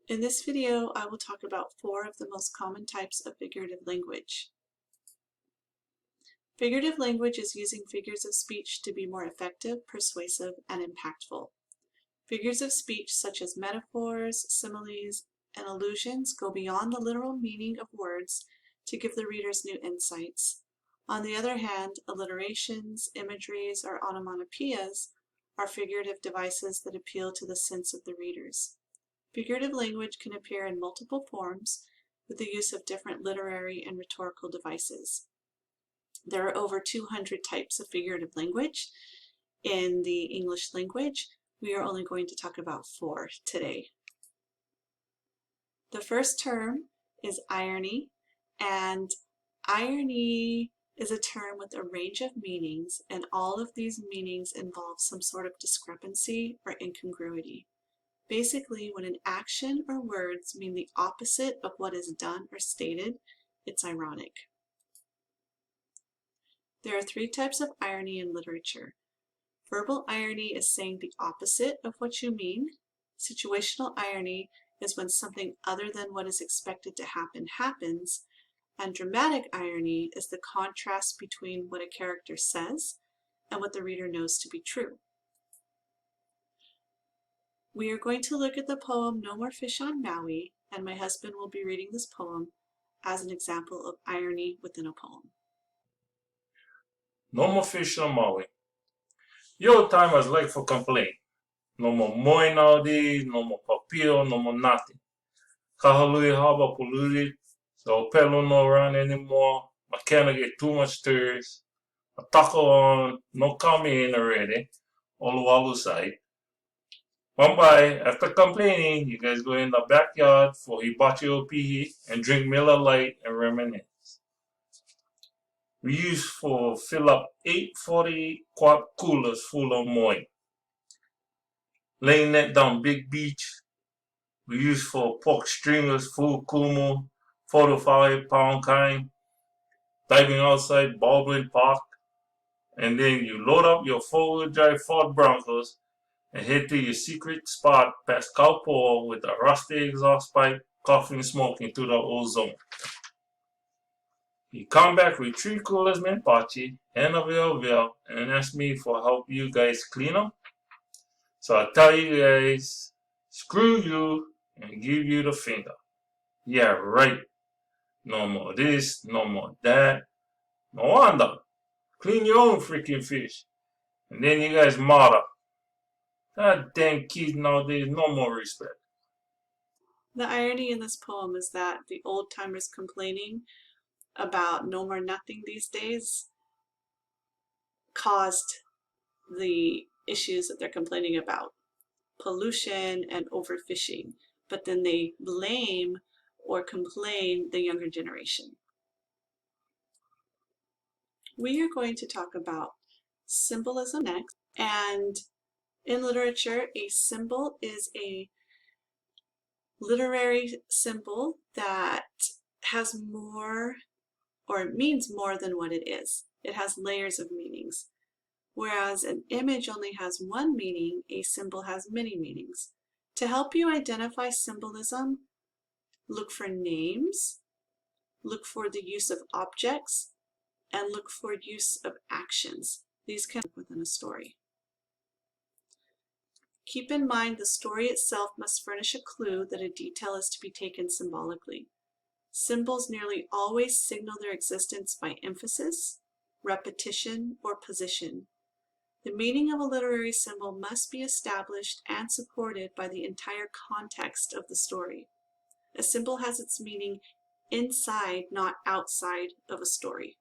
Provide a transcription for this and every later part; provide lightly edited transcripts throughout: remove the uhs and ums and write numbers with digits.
In this video, I will talk about 4 of the most common types of figurative language. Figurative language is using figures of speech to be more effective, persuasive, and impactful. Figures of speech such as metaphors, similes, and allusions go beyond the literal meaning of words to give the readers new insights. On the other hand, alliterations, imageries, or onomatopoeias are figurative devices that appeal to the sense of the readers. Figurative language can appear in multiple forms with the use of different literary and rhetorical devices. There are over 200 types of figurative language in the English language. We are only going to talk about 4 today. The first term is irony, and irony is a term with a range of meanings, and all of these meanings involve some sort of discrepancy or incongruity. Basically, when an action or words mean the opposite of what is done or stated, it's ironic. There are 3 types of irony in literature. Verbal irony is saying the opposite of what you mean. Situational irony is when something other than what is expected to happen happens. And dramatic irony is the contrast between what a character says and what the reader knows to be true. We are going to look at the poem No More Fish on Maui, and my husband will be reading this poem as an example of irony within a poem. No more fish on Maui. Your time is like for complain. No more moi nowadays, no more papio, no more nothing. Kahalui haba polluted, so pelo no run anymore. My can't get too much tourists. A taco on, no coming in already. Oluwalu side. One by, after complaining, you guys go in the backyard for hibachi opihi and drink Miller Lite and reminisce. We used for fill up 840 quart coolers full of moi. Laying that down Big Beach. We used for pork stringers, full kumu, 4 to 5 pound kind. Diving outside Baldwin Park. And then you load up your 4-wheel drive Ford Broncos and head to your secret spot past Cowpaw with a rusty exhaust pipe, coughing and smoking through the ozone. You come back with 3 coolers Menpachi and a Veil and ask me for help you guys clean up. So I tell you guys, screw you and give you the finger. Yeah, right. No more this, no more that. No wonder. Clean your own freaking fish. And then you guys mother. God dang kids nowadays, no more respect. The irony in this poem is that the old-timers complaining about no more nothing these days caused the issues that they're complaining about, pollution and overfishing, but then they blame or complain the younger generation. We are going to talk about symbolism next, and in literature, a symbol is a literary symbol that has more or means more than what it is. It has layers of meanings. Whereas an image only has one meaning, a symbol has many meanings. To help you identify symbolism, look for names, look for the use of objects, and look for use of actions. These can be within a story. Keep in mind the story itself must furnish a clue that a detail is to be taken symbolically. Symbols nearly always signal their existence by emphasis, repetition, or position. The meaning of a literary symbol must be established and supported by the entire context of the story. A symbol has its meaning inside, not outside of a story.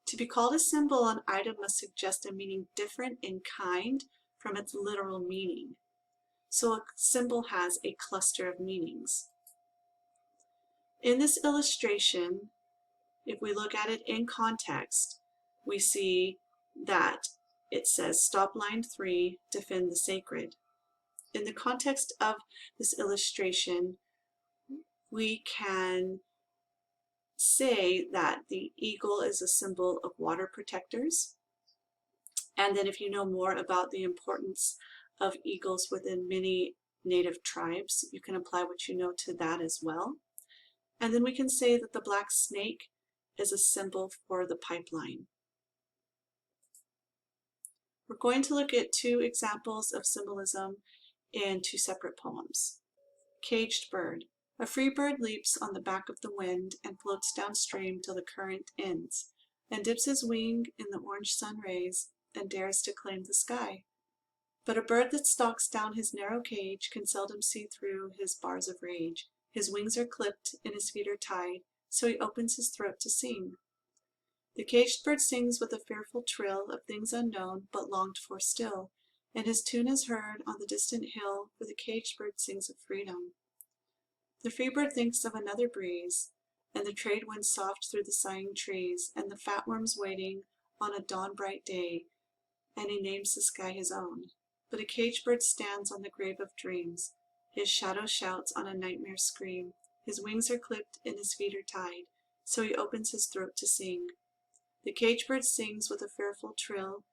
To be called a symbol, an item must suggest a meaning different in kind from its literal meaning. So a symbol has a cluster of meanings. In this illustration, if we look at it in context, we see that it says, stop line 3, defend the sacred. In the context of this illustration, we can say that the eagle is a symbol of water protectors. And then if you know more about the importance of eagles within many native tribes. You can apply what you know to that as well. And then we can say that the black snake is a symbol for the pipeline. We're going to look at two examples of symbolism in two separate poems. Caged Bird. A free bird leaps on the back of the wind and floats downstream till the current ends, and dips his wing in the orange sun rays and dares to claim the sky. But a bird that stalks down his narrow cage can seldom see through his bars of rage. His wings are clipped and his feet are tied, so he opens his throat to sing. The caged bird sings with a fearful trill of things unknown but longed for still, and his tune is heard on the distant hill, for the caged bird sings of freedom. The free bird thinks of another breeze, and the trade winds soft through the sighing trees, and the fat worms waiting on a dawn-bright day, and he names the sky his own. But a caged bird stands on the grave of dreams, his shadow shouts on a nightmare scream, his wings are clipped and his feet are tied, so he opens his throat to sing. The caged bird sings with a fearful trill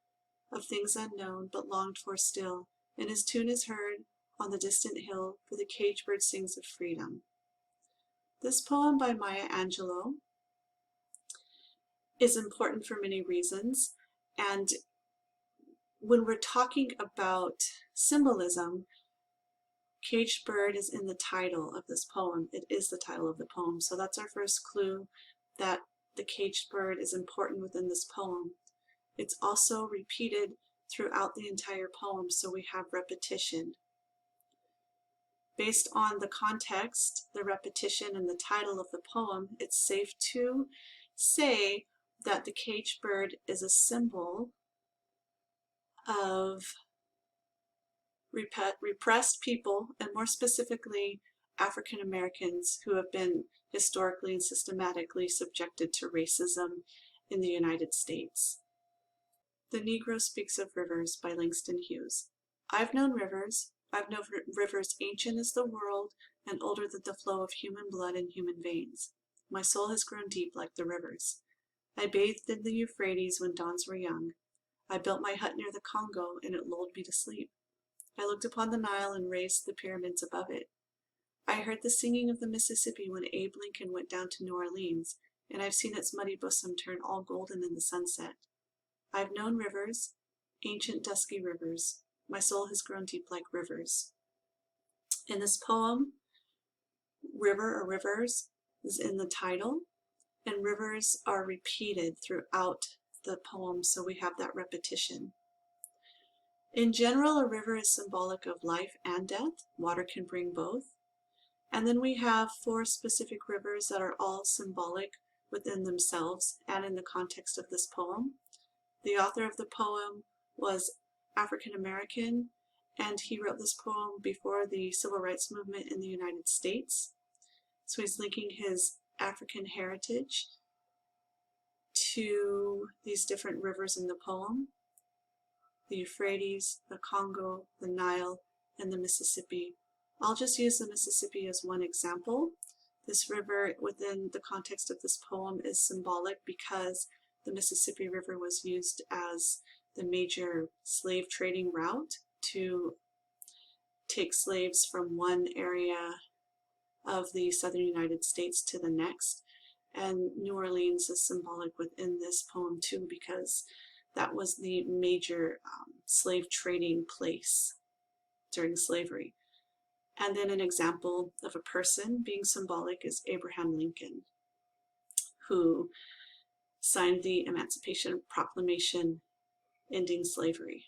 of things unknown but longed for still, and his tune is heard on the distant hill, for the caged bird sings of freedom. This poem by Maya Angelou is important for many reasons, and when we're talking about symbolism, Caged Bird is in the title of this poem. It is the title of the poem, so that's our first clue that the caged bird is important within this poem. It's also repeated throughout the entire poem, so we have repetition. Based on the context, the repetition, and the title of the poem, it's safe to say that the caged bird is a symbol of repressed people, and more specifically, African Americans who have been historically and systematically subjected to racism in the United States. The Negro Speaks of Rivers by Langston Hughes. I've known rivers ancient as the world and older than the flow of human blood in human veins. My soul has grown deep like the rivers. I bathed in the Euphrates when dawns were young. I built my hut near the Congo and it lulled me to sleep. I looked upon the Nile and raised the pyramids above it. I heard the singing of the Mississippi when Abe Lincoln went down to New Orleans, and I've seen its muddy bosom turn all golden in the sunset. I've known rivers, ancient dusky rivers. My soul has grown deep like rivers. In this poem, river or rivers is in the title, and rivers are repeated throughout the poem, so we have that repetition. In general, a river is symbolic of life and death. Water can bring both. And then we have 4 specific rivers that are all symbolic within themselves and in the context of this poem. The author of the poem was African American, and he wrote this poem before the Civil Rights Movement in the United States. So he's linking his African heritage to these different rivers in the poem: the Euphrates, the Congo, the Nile, and the Mississippi. I'll just use the Mississippi as one example. This river within the context of this poem is symbolic because the Mississippi River was used as the major slave trading route to take slaves from one area of the southern United States to the next. And New Orleans is symbolic within this poem too, because that was the major slave trading place during slavery. And then an example of a person being symbolic is Abraham Lincoln, who signed the Emancipation Proclamation ending slavery.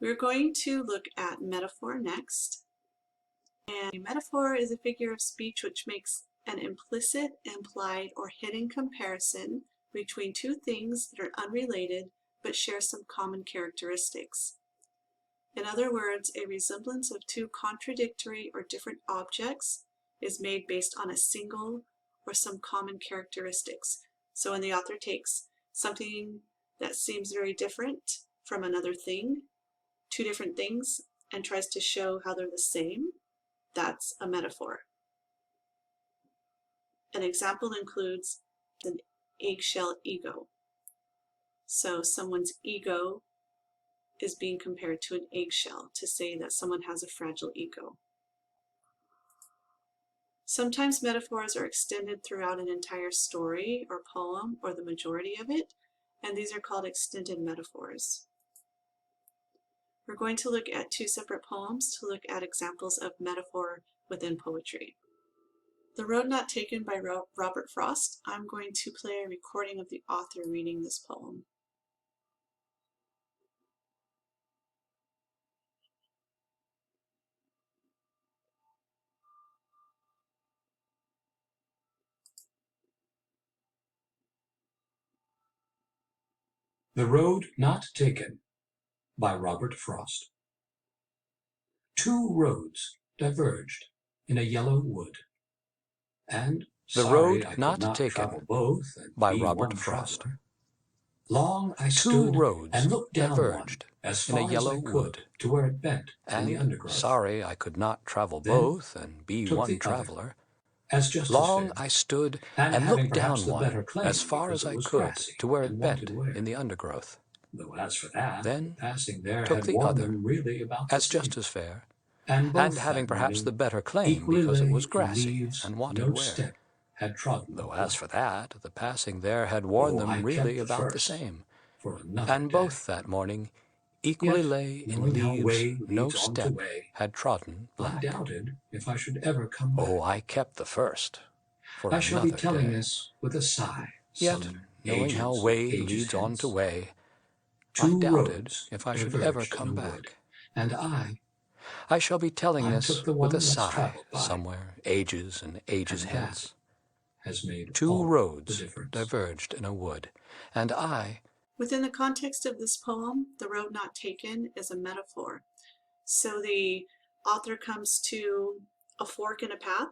We're going to look at metaphor next. And a metaphor is a figure of speech which makes an implicit, implied, or hidden comparison between two things that are unrelated but share some common characteristics. In other words, a resemblance of two contradictory or different objects is made based on a single or some common characteristics. So when the author takes something that seems very different from another thing, two different things, and tries to show how they're the same, that's a metaphor. An example includes the eggshell ego. So someone's ego is being compared to an eggshell to say that someone has a fragile ego. Sometimes metaphors are extended throughout an entire story or poem or the majority of it, and these are called extended metaphors. We're going to look at two separate poems to look at examples of metaphor within poetry. The Road Not Taken by Robert Frost. I'm going to play a recording of the author reading this poem. The Road Not Taken by Robert Frost. Two roads diverged in a yellow wood, and The sorry Road I could Not not Taken travel both and by be Robert one Frost. traveler. Long I Two stood roads and looked down one diverged as in a far as yellow I could wood, to where it bent in the and undergrowth. sorry I could not travel Then both and be took one the other, traveler. as just as Long fair, I stood and and having looked perhaps down the better one claim as far because as it I was could grassy to where and it wanted bent wear. in the undergrowth. Though as for that, Then the passing there took had the worn other them really about the as just same. as fair, And and both having that perhaps the morning better claim equally because it was lay in grassy leaves and wanted no wear. step had trodden Though or as blade. for that, the passing there had worn Oh, them I really kept the about the first same, for another and day. both that morning equally Yet, lay in knowing how leaves way no leads on to step way, had trodden I black. doubted if I should ever come back. Oh, I kept the first for I shall be another telling day. this with a sigh. Yet, Some knowing how ages, way ages leads on to hence, way, I two doubted roads if I should ever diverged in a come wood, back. and I shall be telling I this took the with a one less sigh traveled by, somewhere ages and ages and hence. that has made Two all roads the difference. diverged in a wood, and I... Within the context of this poem, The Road Not Taken is a metaphor. So the author comes to a fork in a path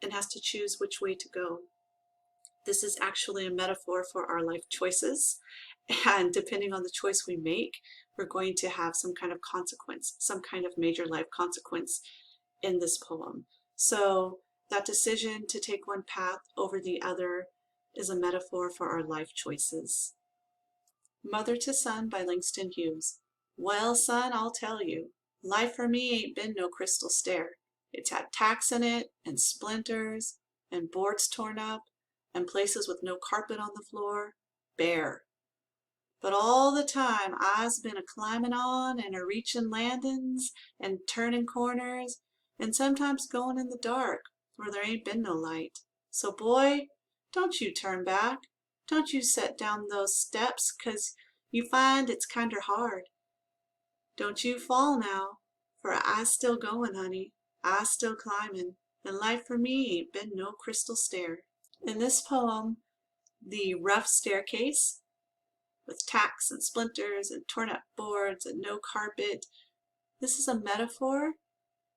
and has to choose which way to go. This is actually a metaphor for our life choices, and depending on the choice we make, we're going to have some kind of consequence, some kind of major life consequence in this poem. So that decision to take one path over the other is a metaphor for our life choices. Mother to Son by Langston Hughes. Well, son, I'll tell you, life for me ain't been no crystal stair. It's had tacks in it, and splinters, and boards torn up, and places with no carpet on the floor, bare. But all the time I's been a-climbing on and a-reaching landings and turning corners, and sometimes going in the dark where there ain't been no light. So, boy, don't you turn back. Don't you set down those steps, 'cause you find it's kinder hard. Don't you fall now, for I's still going, honey. I's still climbing, and life for me ain't been no crystal stair. In this poem, the rough staircase with tacks and splinters and torn up boards and no carpet, this is a metaphor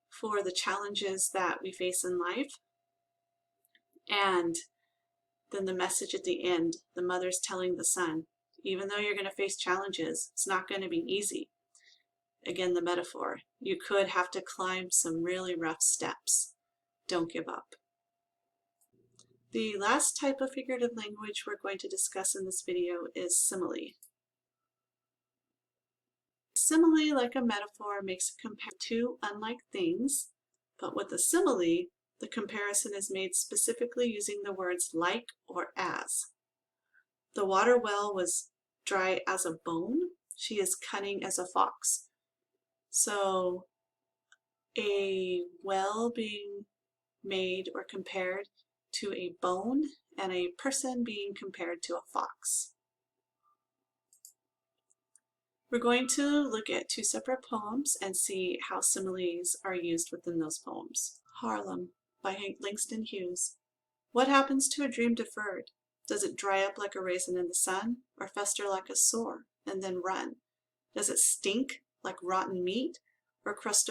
for the challenges that we face in life. And then the message at the end, the mother's telling the son, even though you're going to face challenges, it's not going to be easy. Again, the metaphor, you could have to climb some really rough steps. Don't give up. The last type of figurative language we're going to discuss in this video is simile. Simile, like a metaphor, makes a comparison to two unlike things, but with a simile, the comparison is made specifically using the words like or as. The water well was dry as a bone. She is cunning as a fox. So a well being made or compared to a bone, and a person being compared to a fox. We're going to look at two separate poems and see how similes are used within those poems. Harlem by Langston Hughes. What happens to a dream deferred? Does it dry up like a raisin in the sun, or fester like a sore and then run? Does it stink like rotten meat, or crust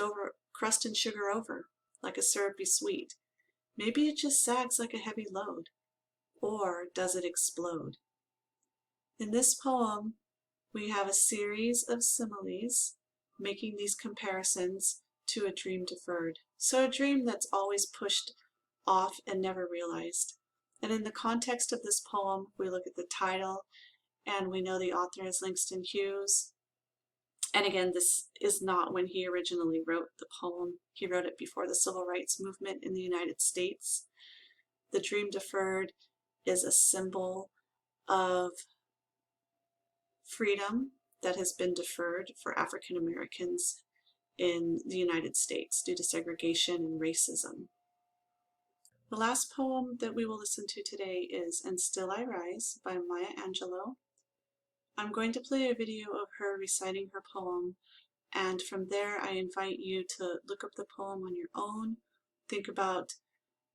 and sugar over like a syrupy sweet? Maybe it just sags like a heavy load. Or does it explode? In this poem, we have a series of similes making these comparisons to a dream deferred. So a dream that's always pushed off and never realized. And in the context of this poem, we look at the title and we know the author is Langston Hughes. And again, this is not when he originally wrote the poem. He wrote it before the Civil Rights Movement in the United States. The dream deferred is a symbol of freedom that has been deferred for African Americans in the United States due to segregation and racism. The last poem that we will listen to today is And Still I Rise by Maya Angelou. I'm going to play a video of her reciting her poem, and from there I invite you to look up the poem on your own, think about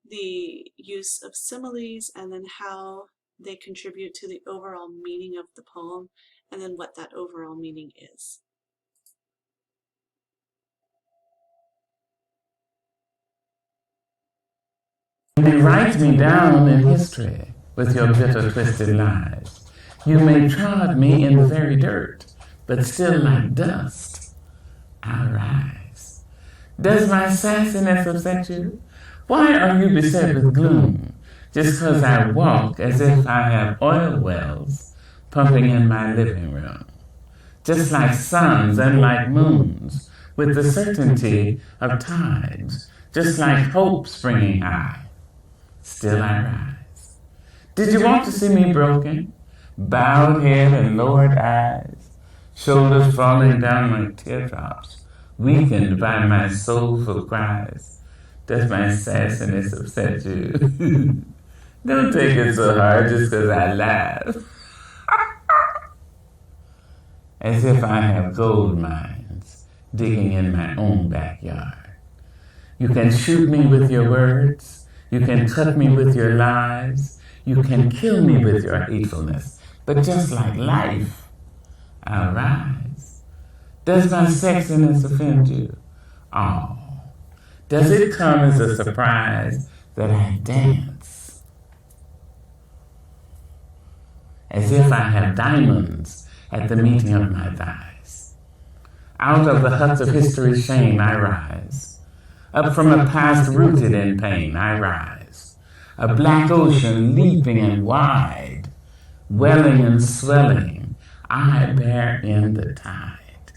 the use of similes and then how they contribute to the overall meaning of the poem, and then what that overall meaning is. You write me down in history with your bitter, twisted lies. You may trod me in the very dirt, but still like dust, I rise. Does my sassiness upset you? Why are you beset with gloom? Just 'cause I walk as if I have oil wells pumping in my living room. Just like suns and like moons, with the certainty of tides, just like hope springing high. Still I rise. Did you want to see me broken? Bowed head and lowered eyes, shoulders falling down like teardrops, weakened by my soulful cries. Does my sassiness upset you? Don't take it so hard just 'cause I laugh. As if I have gold mines digging in my own backyard. You can shoot me with your words. You can cut me with your lies. You can kill me with your hatefulness. But just like life, I'll rise. Does my sexiness offend you? Oh, does it come as a surprise that I dance? As if I have diamonds at the meeting of my thighs. Out of the huts of history's shame I rise. Up from a past rooted in pain I rise. A black ocean leaping and wide, welling and swelling, I bear in the tide.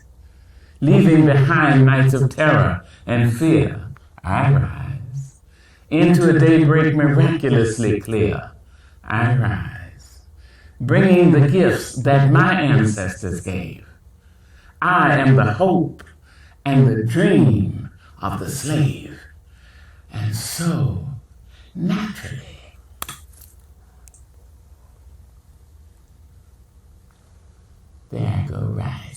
Leaving behind nights of terror and fear, I rise. Into a daybreak miraculously clear, I rise. Bringing the gifts that my ancestors gave. I am the hope and the dream of the slave. And so, naturally, there I go rising.